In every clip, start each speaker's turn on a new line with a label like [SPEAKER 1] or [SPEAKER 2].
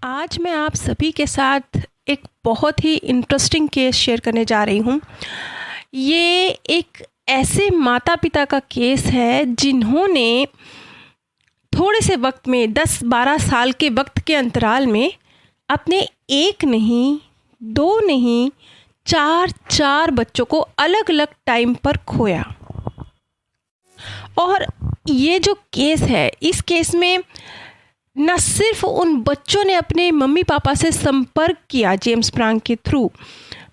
[SPEAKER 1] आज मैं आप सभी के साथ एक बहुत ही इंटरेस्टिंग केस शेयर करने जा रही हूँ। ये एक ऐसे माता पिता का केस है जिन्होंने थोड़े से वक्त में 10-12 साल के वक्त के अंतराल में अपने एक नहीं, दो नहीं, चार बच्चों को अलग अलग टाइम पर खोया। और ये जो केस है, इस केस में न सिर्फ उन बच्चों ने अपने मम्मी पापा से संपर्क किया जेम्स प्रांग के थ्रू,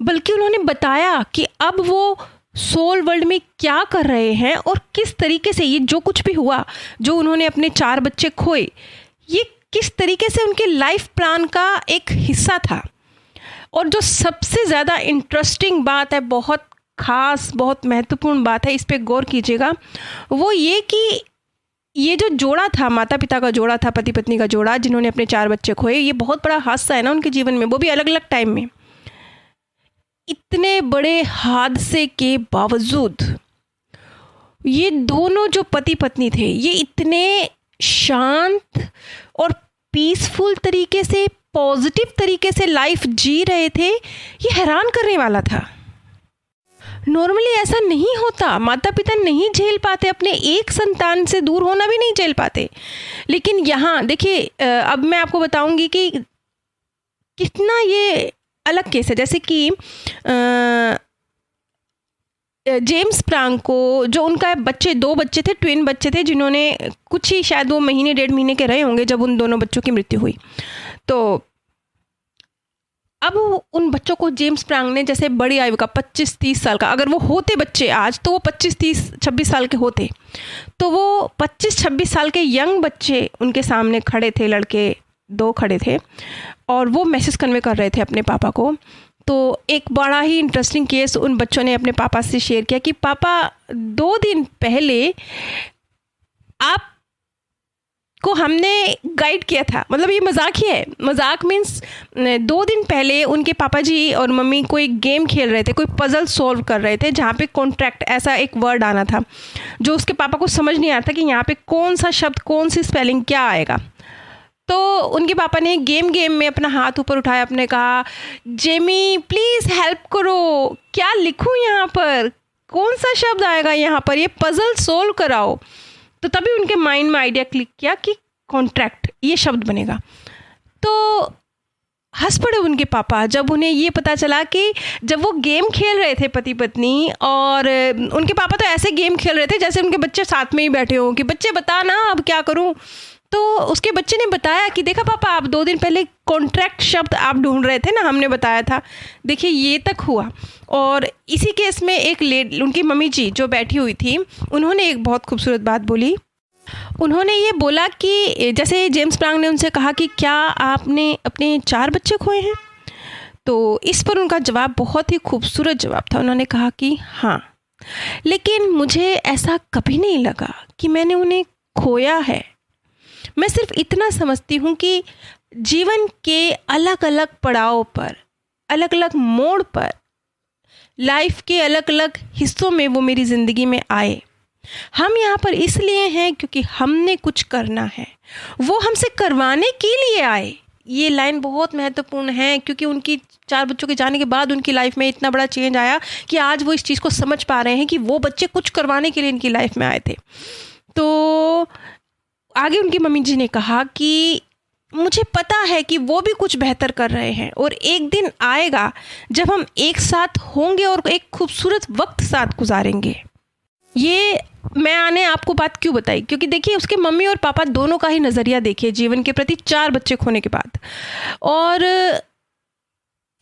[SPEAKER 1] बल्कि उन्होंने बताया कि अब वो सोल वर्ल्ड में क्या कर रहे हैं और किस तरीके से ये जो कुछ भी हुआ, जो उन्होंने अपने 4 बच्चे खोए, ये किस तरीके से उनके लाइफ प्लान का एक हिस्सा था। और जो सबसे ज़्यादा इंटरेस्टिंग बात है, बहुत ख़ास, बहुत महत्वपूर्ण बात है, इस पे गौर कीजिएगा, वो ये कि ये जो जोड़ा था, माता पिता का जोड़ा था, पति पत्नी का जोड़ा, जिन्होंने अपने 4 बच्चे खोए, ये बहुत बड़ा हादसा है ना उनके जीवन में, वो भी अलग अलग टाइम में। इतने बड़े हादसे के बावजूद ये दोनों जो पति पत्नी थे, ये इतने शांत और पीसफुल तरीके से, पॉजिटिव तरीके से लाइफ जी रहे थे, ये हैरान करने वाला था। नॉर्मली ऐसा नहीं होता, माता पिता नहीं झेल पाते, अपने एक संतान से दूर होना भी नहीं झेल पाते। लेकिन यहाँ देखिए, अब मैं आपको बताऊंगी कि कितना ये अलग केस है। जैसे कि जेम्स प्रांग को, जो उनका बच्चे 2 बच्चे थे, ट्विन बच्चे थे, जिन्होंने कुछ ही शायद वो महीने 1.5 महीने के रहे होंगे जब उन दोनों बच्चों की मृत्यु हुई। तो अब उन बच्चों को जेम्स प्रांग ने, जैसे बड़ी आयु का 25-30 साल का, अगर वो होते बच्चे आज, तो वो 25-30-26 साल के होते, तो वो 25-26 साल के यंग बच्चे उनके सामने खड़े थे, लड़के 2 खड़े थे, और वो मैसेज कन्वे कर रहे थे अपने पापा को। तो एक बड़ा ही इंटरेस्टिंग केस उन बच्चों ने अपने पापा से शेयर किया कि पापा, 2 दिन पहले आप को हमने गाइड किया था। मतलब ये मजाक ही है, मजाक मीन्स 2 दिन पहले उनके पापा जी और मम्मी कोई गेम खेल रहे थे, कोई पजल सॉल्व कर रहे थे, जहाँ पे कॉन्ट्रैक्ट ऐसा एक वर्ड आना था, जो उसके पापा को समझ नहीं आता कि यहाँ पे कौन सा शब्द, कौन सी स्पेलिंग क्या आएगा। तो उनके पापा ने गेम में अपना हाथ ऊपर उठाया, अपने कहा, जेमी प्लीज़ हेल्प करो, क्या लिखूँ यहाँ पर, कौन सा शब्द आएगा यहाँ पर, ये पजल सोल्व कराओ। तो तभी उनके माइंड में आइडिया क्लिक किया कि कॉन्ट्रैक्ट, ये शब्द बनेगा। तो हंस पड़े उनके पापा जब उन्हें ये पता चला कि जब वो गेम खेल रहे थे पति पत्नी, और उनके पापा तो ऐसे गेम खेल रहे थे जैसे उनके बच्चे साथ में ही बैठे हों कि बच्चे बता ना अब क्या करूं। तो उसके बच्चे ने बताया कि देखा पापा, आप 2 दिन पहले कॉन्ट्रैक्ट शब्द आप ढूंढ रहे थे ना, हमने बताया था, देखिए ये तक हुआ। और इसी केस में एक उनकी मम्मी जी जो बैठी हुई थी, उन्होंने एक बहुत खूबसूरत बात बोली। उन्होंने ये बोला कि जैसे जेम्स प्रांग ने उनसे कहा कि क्या आपने अपने 4 बच्चे खोए हैं, तो इस पर उनका जवाब बहुत ही खूबसूरत जवाब था। उन्होंने कहा कि हाँ, लेकिन मुझे ऐसा कभी नहीं लगा कि मैंने उन्हें खोया है। मैं सिर्फ इतना समझती हूँ कि जीवन के अलग अलग पड़ाव पर, अलग अलग मोड़ पर, लाइफ के अलग अलग हिस्सों में वो मेरी ज़िंदगी में आए। हम यहाँ पर इसलिए हैं क्योंकि हमने कुछ करना है, वो हमसे करवाने के लिए आए। ये लाइन बहुत महत्वपूर्ण है क्योंकि उनकी 4 बच्चों के जाने के बाद उनकी लाइफ में इतना बड़ा चेंज आया कि आज वो इस चीज़ को समझ पा रहे हैं कि वो बच्चे कुछ करवाने के लिए इनकी लाइफ में आए थे। तो आगे उनकी मम्मी जी ने कहा कि मुझे पता है कि वो भी कुछ बेहतर कर रहे हैं, और एक दिन आएगा जब हम एक साथ होंगे और एक खूबसूरत वक्त साथ गुजारेंगे। ये मैंने आपको बात क्यों बताई, क्योंकि देखिए उसके मम्मी और पापा दोनों का ही नज़रिया देखिए जीवन के प्रति 4 बच्चे खोने के बाद। और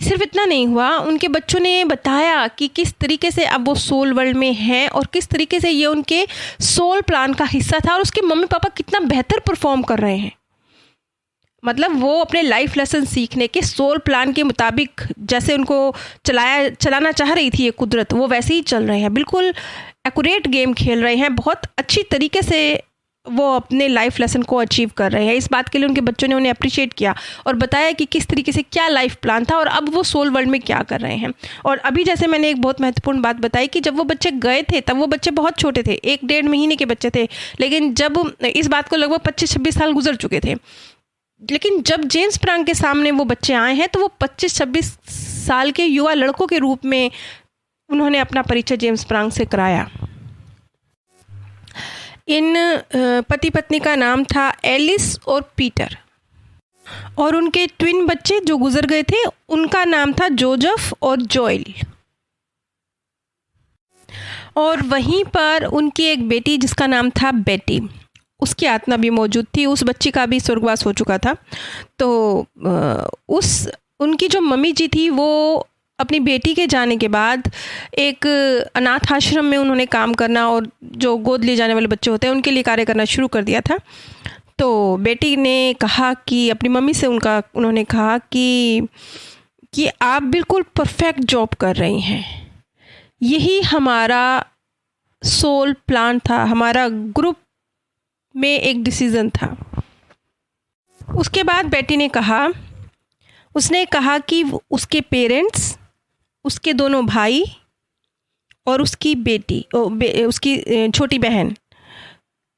[SPEAKER 1] सिर्फ इतना नहीं हुआ, उनके बच्चों ने बताया कि किस तरीके से अब वो सोल वर्ल्ड में हैं और किस तरीके से ये उनके सोल प्लान का हिस्सा था, और उसके मम्मी पापा कितना बेहतर परफॉर्म कर रहे हैं। मतलब वो अपने लाइफ लेसन सीखने के सोल प्लान के मुताबिक जैसे उनको चलाना चाह रही थी ये कुदरत, वो वैसे ही चल रहे हैं, बिल्कुल एक्यूरेट गेम खेल रहे हैं, बहुत अच्छी तरीके से वो अपने लाइफ लेसन को अचीव कर रहे हैं। इस बात के लिए उनके बच्चों ने उन्हें अप्रिशिएट किया और बताया कि किस तरीके से क्या लाइफ प्लान था और अब वो सोल वर्ल्ड में क्या कर रहे हैं। और अभी जैसे मैंने एक बहुत महत्वपूर्ण बात बताई कि जब वो बच्चे गए थे तब वो बच्चे बहुत छोटे थे, 1-1.5 महीने के बच्चे थे, लेकिन जब इस बात को लगभग 25-26 साल गुजर चुके थे। लेकिन जब जेम्स प्रांक के सामने वो बच्चे आए हैं तो वो 25-26 साल के युवा लड़कों के रूप में उन्होंने अपना परिचय जेम्स प्रांक से कराया। इन पति पत्नी का नाम था एलिस और पीटर, और उनके ट्विन बच्चे जो गुजर गए थे उनका नाम था जोसेफ और जोएल। और वहीं पर उनकी एक बेटी जिसका नाम था बेटी, उसकी आत्मा भी मौजूद थी। उस बच्ची का भी स्वर्गवास हो चुका था। तो उनकी जो मम्मी जी थी वो अपनी बेटी के जाने के बाद एक अनाथ आश्रम में उन्होंने काम करना और जो गोद ले जाने वाले बच्चे होते हैं उनके लिए कार्य करना शुरू कर दिया था। तो बेटी ने कहा कि अपनी मम्मी से उन्होंने कहा कि आप बिल्कुल परफेक्ट जॉब कर रही हैं, यही हमारा सोल प्लान था, हमारा ग्रुप में एक डिसीज़न था। उसके बाद बेटी ने उसने कहा कि उसके पेरेंट्स, उसके दोनों भाई और उसकी बेटी उसकी छोटी बहन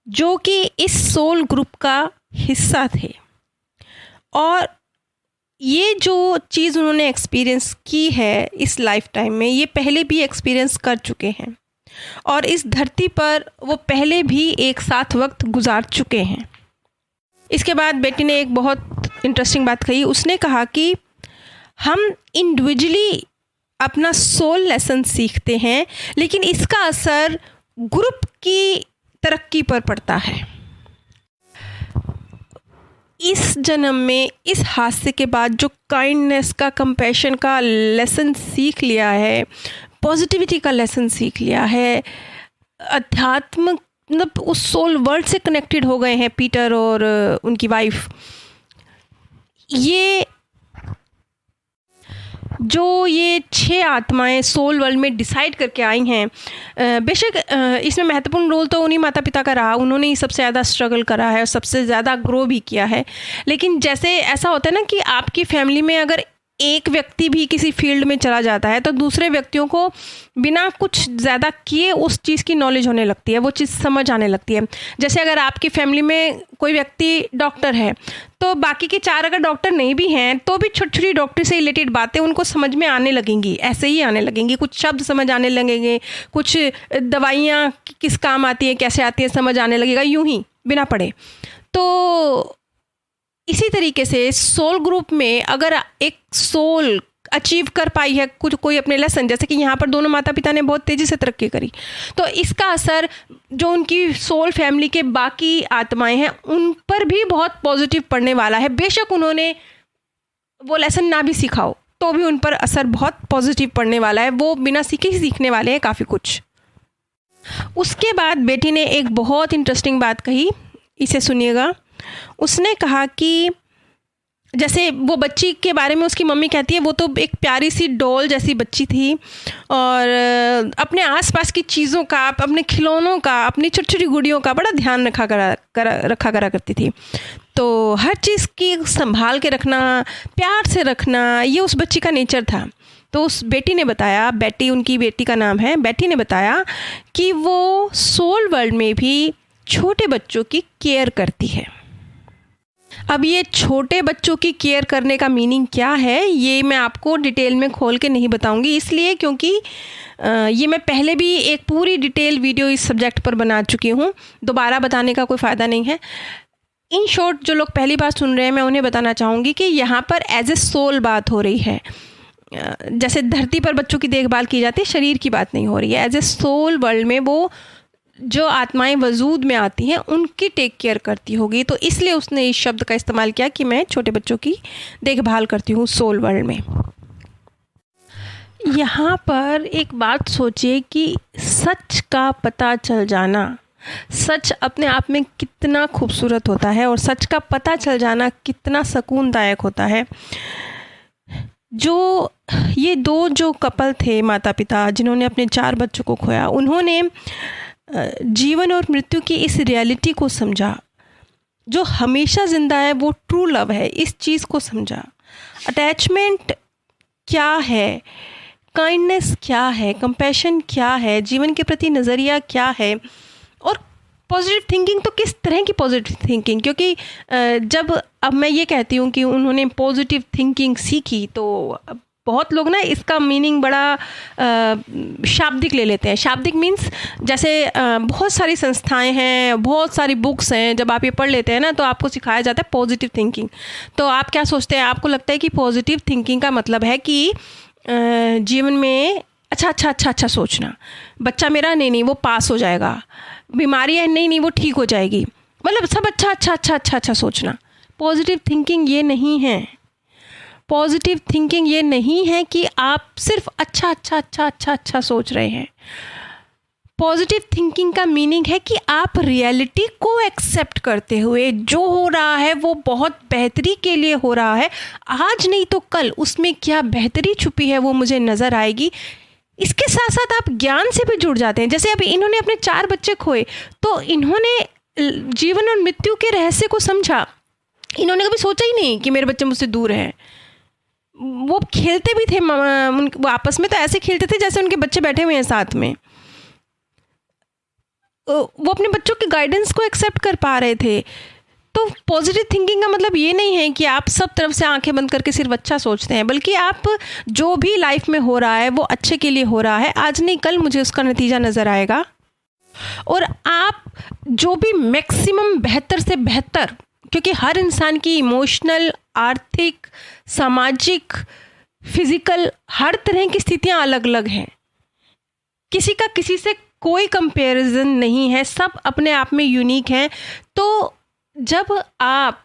[SPEAKER 1] जो कि इस सोल ग्रुप का हिस्सा थे, और ये जो चीज़ उन्होंने एक्सपीरियंस की है इस लाइफ टाइम में, ये पहले भी एक्सपीरियंस कर चुके हैं और इस धरती पर वो पहले भी एक साथ वक्त गुजार चुके हैं। इसके बाद बेटी ने एक बहुत इंटरेस्टिंग बात कही। उसने कहा कि हम इंडिविजुअली अपना सोल लेसन सीखते हैं, लेकिन इसका असर ग्रुप की तरक्की पर पड़ता है। इस जन्म में इस हादसे के बाद जो काइंडनेस का, कंपैशन का लेसन सीख लिया है, पॉजिटिविटी का लेसन सीख लिया है, अध्यात्म मतलब उस सोल वर्ल्ड से कनेक्टेड हो गए हैं पीटर और उनकी वाइफ। ये 6 आत्माएं सोल वर्ल्ड में डिसाइड करके आई हैं। बेशक इसमें महत्वपूर्ण रोल तो उन्हीं माता पिता का रहा, उन्होंने ही सबसे ज़्यादा स्ट्रगल करा है और सबसे ज़्यादा ग्रो भी किया है। लेकिन जैसे ऐसा होता है ना कि आपकी फैमिली में अगर एक व्यक्ति भी किसी फील्ड में चला जाता है तो दूसरे व्यक्तियों को बिना कुछ ज़्यादा किए उस चीज़ की नॉलेज होने लगती है, वो चीज़ समझ आने लगती है। जैसे अगर आपकी फैमिली में कोई व्यक्ति डॉक्टर है तो बाकी के 4 अगर डॉक्टर नहीं भी हैं तो भी छोटी छोटी डॉक्टर से रिलेटेड बातें उनको समझ में आने लगेंगी, ऐसे ही आने लगेंगी। कुछ शब्द समझ आने लगेंगे, कुछ दवाइयाँ किस काम आती हैं, कैसे आती हैं, समझ आने लगेगा यूं ही बिना पढ़े। तो इसी तरीके से सोल ग्रुप में अगर एक सोल अचीव कर पाई है कोई अपने लेसन, जैसे कि यहाँ पर दोनों माता पिता ने बहुत तेज़ी से तरक्की करी, तो इसका असर जो उनकी सोल फैमिली के बाकी आत्माएं हैं उन पर भी बहुत पॉजिटिव पड़ने वाला है। बेशक उन्होंने वो लेसन ना भी सीखा हो तो भी उन पर असर बहुत पॉजिटिव पड़ने वाला है, वो बिना सीखे ही सीखने वाले हैं काफ़ी कुछ। उसके बाद बेटी ने एक बहुत इंटरेस्टिंग बात कही, इसे सुनिएगा। उसने कहा कि जैसे वो बच्ची के बारे में उसकी मम्मी कहती है वो तो एक प्यारी सी डॉल जैसी बच्ची थी और अपने आसपास की चीज़ों का, अपने खिलौनों का, अपनी छोटी छोटी गुड़ियों का बड़ा ध्यान रखा करा करती थी। तो हर चीज़ की संभाल के रखना, प्यार से रखना, ये उस बच्ची का नेचर था। तो उस बेटी ने बताया, उनकी बेटी का नाम है, बेटी ने बताया कि वो सोल वर्ल्ड में भी छोटे बच्चों की केयर करती है। अब ये छोटे बच्चों की केयर करने का मीनिंग क्या है ये मैं आपको डिटेल में खोल के नहीं बताऊंगी, इसलिए क्योंकि ये मैं पहले भी एक पूरी डिटेल वीडियो इस सब्जेक्ट पर बना चुकी हूँ, दोबारा बताने का कोई फ़ायदा नहीं है। इन शॉर्ट जो लोग पहली बार सुन रहे हैं मैं उन्हें बताना चाहूँगी कि यहाँ पर एज ए सोल बात हो रही है। जैसे धरती पर बच्चों की देखभाल की जाती है, शरीर की बात नहीं हो रही है। एज ए सोल वर्ल्ड में वो जो आत्माएं वजूद में आती हैं उनकी टेक केयर करती होगी, तो इसलिए उसने इस शब्द का इस्तेमाल किया कि मैं छोटे बच्चों की देखभाल करती हूँ सोल वर्ल्ड में। यहाँ पर एक बात सोचिए कि सच का पता चल जाना, सच अपने आप में कितना खूबसूरत होता है और सच का पता चल जाना कितना सुकूनदायक होता है। जो ये 2 जो कपल थे माता पिता जिन्होंने अपने 4 बच्चों को खोया, उन्होंने जीवन और मृत्यु की इस रियलिटी को समझा। जो हमेशा ज़िंदा है वो ट्रू लव है, इस चीज़ को समझा। अटैचमेंट क्या है, काइंडनेस क्या है, कंपैशन क्या है, जीवन के प्रति नज़रिया क्या है, और पॉजिटिव थिंकिंग तो किस तरह की पॉजिटिव थिंकिंग, क्योंकि जब अब मैं ये कहती हूँ कि उन्होंने पॉजिटिव थिंकिंग सीखी तो बहुत लोग ना इसका मीनिंग बड़ा शाब्दिक ले लेते हैं। शाब्दिक मीन्स जैसे बहुत सारी संस्थाएं हैं, बहुत सारी बुक्स हैं, जब आप ये पढ़ लेते हैं ना तो आपको सिखाया जाता है पॉजिटिव थिंकिंग। तो आप क्या सोचते हैं, आपको लगता है कि पॉजिटिव थिंकिंग का मतलब है कि जीवन में अच्छा सोचना। बच्चा मेरा नहीं वो पास हो जाएगा, बीमारी है नहीं वो ठीक हो जाएगी, मतलब सब अच्छा सोचना। पॉजिटिव थिंकिंग ये नहीं है। पॉजिटिव थिंकिंग ये नहीं है कि आप सिर्फ अच्छा सोच रहे हैं। पॉजिटिव थिंकिंग का मीनिंग है कि आप रियलिटी को एक्सेप्ट करते हुए जो हो रहा है वो बहुत बेहतरी के लिए हो रहा है, आज नहीं तो कल उसमें क्या बेहतरी छुपी है वो मुझे नज़र आएगी। इसके साथ साथ आप ज्ञान से भी जुड़ जाते हैं। जैसे अभी इन्होंने अपने 4 बच्चे खोए तो इन्होंने जीवन और मृत्यु के रहस्य को समझा। इन्होंने कभी सोचा ही नहीं कि मेरे बच्चे मुझसे दूर हैं। वो खेलते भी थे, वो आपस में तो ऐसे खेलते थे जैसे उनके बच्चे बैठे हुए हैं साथ में। वो अपने बच्चों के गाइडेंस को एक्सेप्ट कर पा रहे थे। तो पॉजिटिव थिंकिंग का मतलब ये नहीं है कि आप सब तरफ से आंखें बंद करके सिर्फ अच्छा सोचते हैं, बल्कि आप जो भी लाइफ में हो रहा है वो अच्छे के लिए हो रहा है। आज नहीं कल मुझे उसका नतीजा नज़र आएगा और आप जो भी मैक्सिमम बेहतर से बेहतर, क्योंकि हर इंसान की इमोशनल, आर्थिक, सामाजिक, फिजिकल हर तरह की स्थितियां अलग अलग हैं। किसी का किसी से कोई कंपैरिजन नहीं है, सब अपने आप में यूनिक हैं। तो जब आप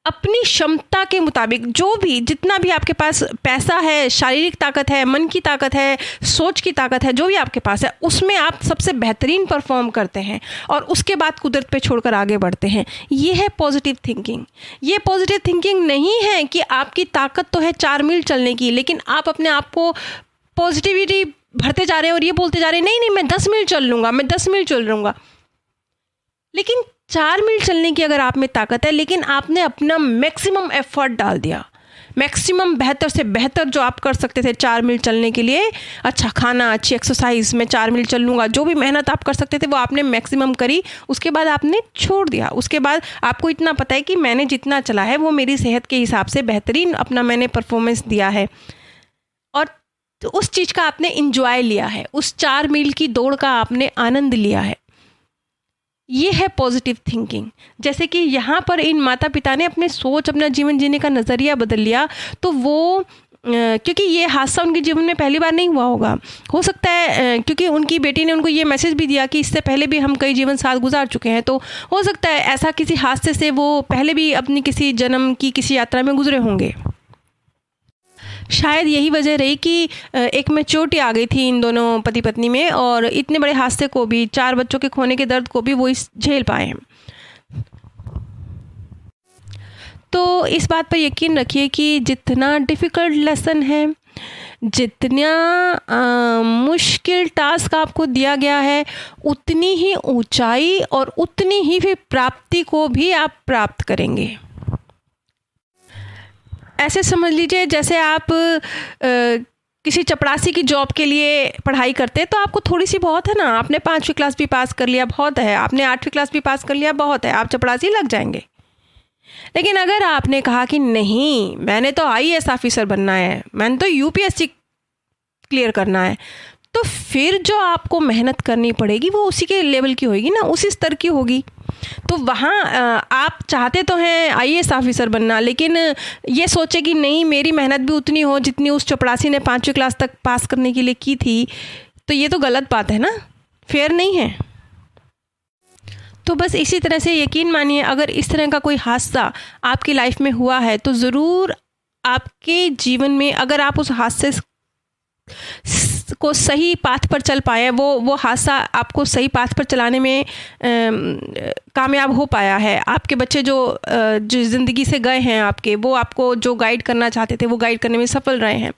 [SPEAKER 1] अपनी क्षमता के मुताबिक जो भी जितना भी आपके पास पैसा है, शारीरिक ताकत है, मन की ताकत है, सोच की ताकत है, जो भी आपके पास है उसमें आप सबसे बेहतरीन परफॉर्म करते हैं और उसके बाद कुदरत पे छोड़कर आगे बढ़ते हैं। ये है पॉजिटिव थिंकिंग। ये पॉजिटिव थिंकिंग नहीं है कि आपकी ताकत तो है 4 मील चलने की, लेकिन आप अपने आप को पॉजिटिविटी भरते जा रहे हैं और ये बोलते जा रहे हैं नहीं मैं 10 मील चल लूँगा, मैं 10 मील चल लूँगा। लेकिन 4 मील चलने की अगर आप में ताकत है, लेकिन आपने अपना मैक्सिमम एफर्ट डाल दिया, मैक्सिमम बेहतर से बेहतर जो आप कर सकते थे 4 मील चलने के लिए, अच्छा खाना, अच्छी एक्सरसाइज, मैं 4 मील चल लूँगा, जो भी मेहनत आप कर सकते थे वो आपने मैक्सिमम करी, उसके बाद आपने छोड़ दिया। उसके बाद आपको इतना पता है कि मैंने जितना चला है वो मेरी सेहत के हिसाब से बेहतरीन अपना मैंने परफॉर्मेंस दिया है और तो उस चीज़ का आपने इंजॉय लिया है, उस 4 मील की दौड़ का आपने आनंद लिया है। ये है पॉजिटिव थिंकिंग। जैसे कि यहाँ पर इन माता पिता ने अपने सोच, अपना जीवन जीने का नज़रिया बदल लिया, तो वो क्योंकि ये हादसा उनके जीवन में पहली बार नहीं हुआ होगा, हो सकता है क्योंकि उनकी बेटी ने उनको ये मैसेज भी दिया कि इससे पहले भी हम कई जीवन साथ गुजार चुके हैं, तो हो सकता है ऐसा किसी हादसे से वो पहले भी अपनी किसी जन्म की किसी यात्रा में गुजरे होंगे। शायद यही वजह रही कि एक मैच्योरिटी आ गई थी इन दोनों पति पत्नी में और इतने बड़े हादसे को भी, 4 बच्चों के खोने के दर्द को भी वो झेल पाए हैं। तो इस बात पर यकीन रखिए कि जितना डिफ़िकल्ट लेसन है, जितना मुश्किल टास्क आपको दिया गया है, उतनी ही ऊंचाई और उतनी ही फिर प्राप्ति को भी आप प्राप्त करेंगे। ऐसे समझ लीजिए जैसे आप किसी चपरासी की जॉब के लिए पढ़ाई करते हैं तो आपको थोड़ी सी बहुत है ना, आपने 5वीं क्लास भी पास कर लिया बहुत है, आपने 8वीं क्लास भी पास कर लिया बहुत है, आप चपरासी लग जाएंगे। लेकिन अगर आपने कहा कि नहीं मैंने तो IAS ऑफिसर बनना है, मैंने तो UPSC क्लियर करना है, तो फिर जो आपको मेहनत करनी पड़ेगी वो उसी के लेवल की होगी ना, उसी स्तर की होगी। तो वहाँ आप चाहते तो हैं IAS ऑफिसर बनना, लेकिन ये सोचे कि नहीं मेरी मेहनत भी उतनी हो जितनी उस चपरासी ने 5वीं क्लास तक पास करने के लिए की थी, तो ये तो गलत बात है ना, फेयर नहीं है। तो बस इसी तरह से यकीन मानिए अगर इस तरह का कोई हादसा आपकी लाइफ में हुआ है तो ज़रूर आपके जीवन में, अगर आप उस हादसे को सही पाथ पर चल पाए, वो हादसा आपको सही पाथ पर चलाने में कामयाब हो पाया है, आपके बच्चे जो ज़िंदगी से गए हैं आपके, वो आपको जो गाइड करना चाहते थे वो गाइड करने में सफल रहे हैं,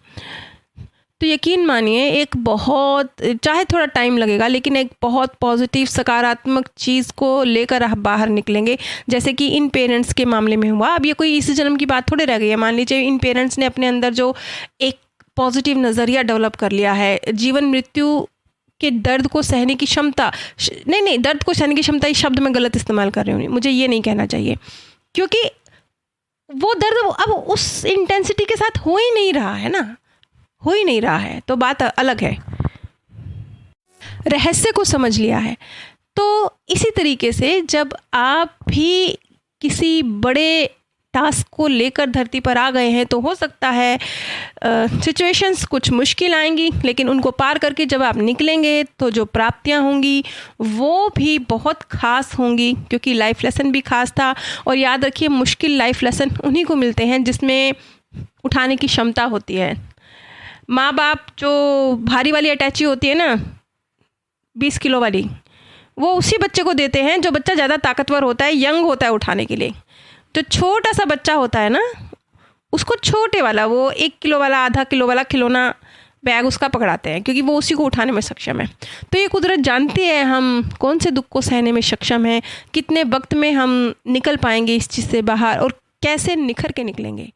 [SPEAKER 1] तो यकीन मानिए एक बहुत, चाहे थोड़ा टाइम लगेगा, लेकिन एक बहुत पॉजिटिव सकारात्मक चीज़ को लेकर आप बाहर निकलेंगे। जैसे कि इन पेरेंट्स के मामले में हुआ। अब ये कोई इस जन्म की बात थोड़ी रह गई है। मान लीजिए इन पेरेंट्स ने अपने अंदर जो एक पॉजिटिव नज़रिया डेवलप कर लिया है, जीवन मृत्यु कि दर्द को सहने की क्षमता, नहीं, दर्द को सहने की क्षमता, इस शब्द मैं गलत इस्तेमाल कर रही हूँ, मुझे ये नहीं कहना चाहिए, क्योंकि वो दर्द अब उस इंटेंसिटी के साथ हो ही नहीं रहा है ना, हो ही नहीं रहा है, तो बात अलग है। रहस्य को समझ लिया है। तो इसी तरीके से जब आप भी किसी बड़े टास्क को लेकर धरती पर आ गए हैं, तो हो सकता है सिचुएशंस कुछ मुश्किल आएंगी, लेकिन उनको पार करके जब आप निकलेंगे तो जो प्राप्तियां होंगी वो भी बहुत ख़ास होंगी, क्योंकि लाइफ लेसन भी ख़ास था। और याद रखिए, मुश्किल लाइफ लेसन उन्हीं को मिलते हैं जिसमें उठाने की क्षमता होती है। माँ बाप जो भारी वाली अटैची होती है ना, 20 किलो वाली, वो उसी बच्चे को देते हैं जो बच्चा ज़्यादा ताकतवर होता है, यंग होता है उठाने के लिए। जो छोटा सा बच्चा होता है ना, उसको छोटे वाला, वो 1 किलो वाला, आधा किलो वाला खिलौना बैग उसका पकड़ाते हैं, क्योंकि वो उसी को उठाने में सक्षम है। तो ये कुदरत जानती है हम कौन से दुख को सहने में सक्षम हैं, कितने वक्त में हम निकल पाएंगे इस चीज़ से बाहर, और कैसे निखर के निकलेंगे।